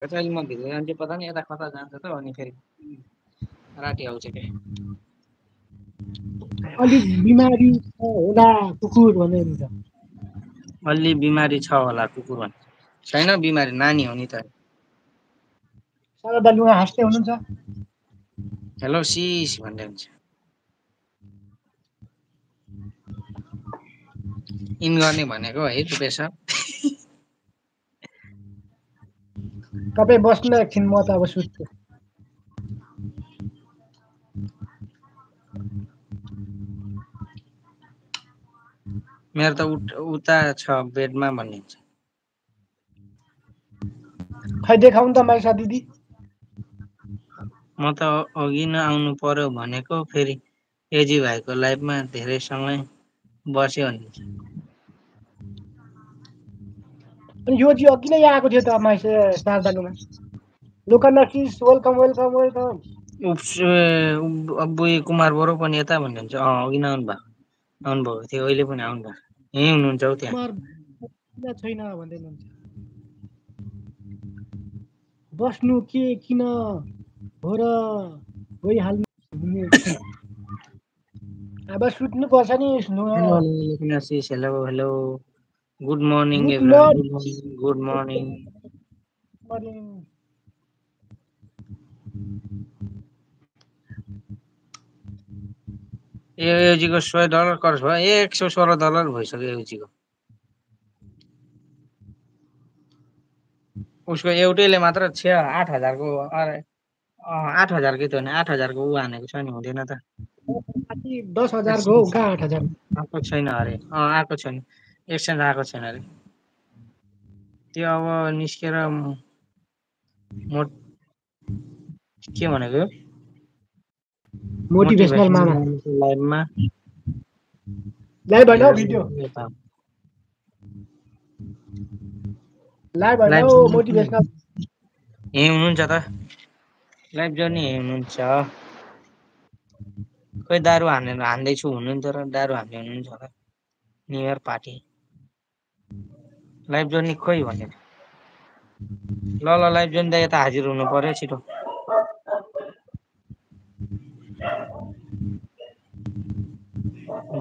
चाहिँ म भित्र जान्छु पता नि यता कता जान्छ त अनि फेरि राति आउँछ के अलिक बिमारी होला कुकुर भन्ने हुन्छ अलि बिमारी छ होला कुकुर भन्छ छैन बिमारी नानी हो नि त सारा दालुवा हाँस्दै हुनुहुन्छ हेलो सिस भन्दै हुन्छ इन गर्ने भनेको है रुपेश सर तपाईँ बस्नु एकछिन म त अब सुत्छु मेरो त उता छ बेडमा भनिन्छ खै देखाउनु त माइसा दिदी म त अघि नै आउनु पर्यो भनेको फेरि एजी भाइको लाइफमा धेरै समय बस्यो भनिन्छ अनि यो जी अघि नै आएको थियो त माइसा स्टार दालुमा लोकनासिस वेलकम वेलकम वेलकम अब्बुई कुमार बरु पनि यता भन्नुहुन्छ अघि नै आउनुभएको थियो अहिले पनि आउनुभएको यहीँ हुनुहुन्छ हौ त्यहाँ कुमार छैन भन्दै हुनुहुन्छ बस्नु के किन हो र गइहाल्नु अब सुत्नु पर्छ नि hello hello good morning good everyone good morning morning एजीको $100 कर्ज भयो $116 भइसक्यो एजीको उसको एउटैले मात्र 8,000 को 8,000 कै त होइन 8,000 को ऊ हानेको छ नि हुँदैन त 10,000 को कहाँ 8,000 आएको छैन अरे आएको छैन एक्सचेन्ज आएको छैन अरे त्यो अब निस्केर के भनेको मोटिभेसनल मामा लाइभमा लाइभ होइन भिडियो लाइभ होइन मोटिभेसनल यही हुनुहुन्छ त लाइभ जर्नी यही हुनुहुन्छ खोइ दारू हान्दैछु हुनुहुन्थ्यो र दारू हान्दै हुनुहुन्छ होला new year party live journey खोइ भनेर ल लाइभ जर्नी त यता हाजिर हुनु पर्यो छिटो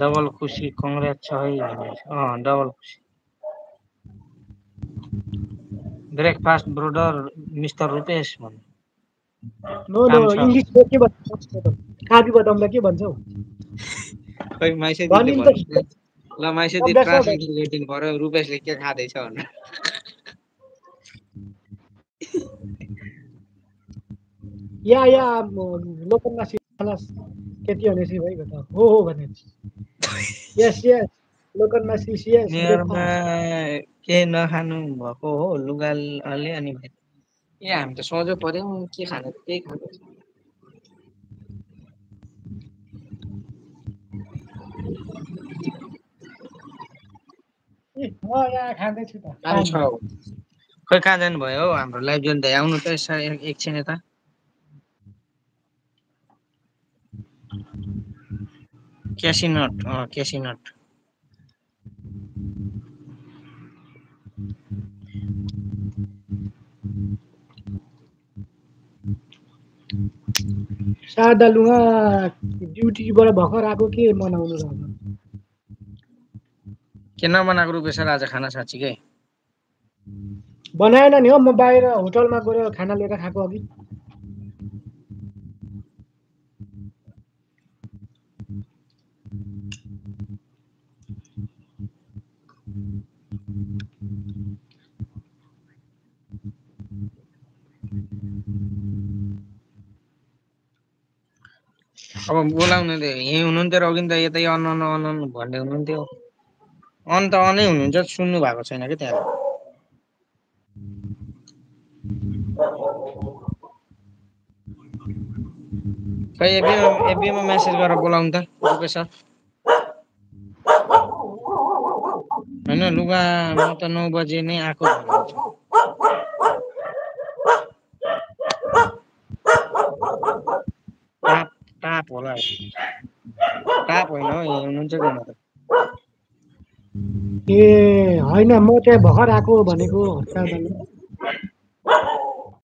डबल खुसी कङ्ग्रेट छ है डबल खुसी ब्रेकफास्ट ब्रोडर मिस्टर रुपेश भन्नु नो इङ्ग्लिस के भन्छ काबी बताउँदा के भन्छौ खै माइसे दिदीले भन्नु ल माइसे दिदी ट्रान्सलेसन गरिदिनु पर्यो रुपेशले के खाँदैछ भनेर या लोकलमा सिलास त्यति भनेपछि भइगयो त हो भने यस यस लोकलमा सिसिएस नियरमा के नखानु भएको हो लुगाले अनि ए हामी त सोझो पर्यो के खाने त्यही खाँदैछ म यहाँ खाँदैछु त खै कहाँ जानुभयो हौ हाम्रो लाइभ जोन त आउनु त एकछिन यता क्यासिनट क्यासिनट सादालुवा ड्युटीबाट भर्खर आएको के मनाउनु र के नबनाएको रुपेश आज खाना साँच्चीकै बनाएन नि हो म बाहिर होटलमा गएर खाना लिएर खाएको अघि अब बोलाउनु यहीँ हुनुहुन्थ्यो र अघि त यतै अन भन्दै हुनुहुन्थ्यो अन त अनै हुनुहुन्छ सुन्नु भएको छैन कि त्यहाँ खै एफबीमा मेसेज गरेर बोलाउनु त रुपेश सर होइन लुगा म त 9 बजे नै आएको ताप होला ताप होइन हौ यहीँ हुनुहुन्छ कि न त ए होइन म त्यहाँ भर्खर आएको भनेको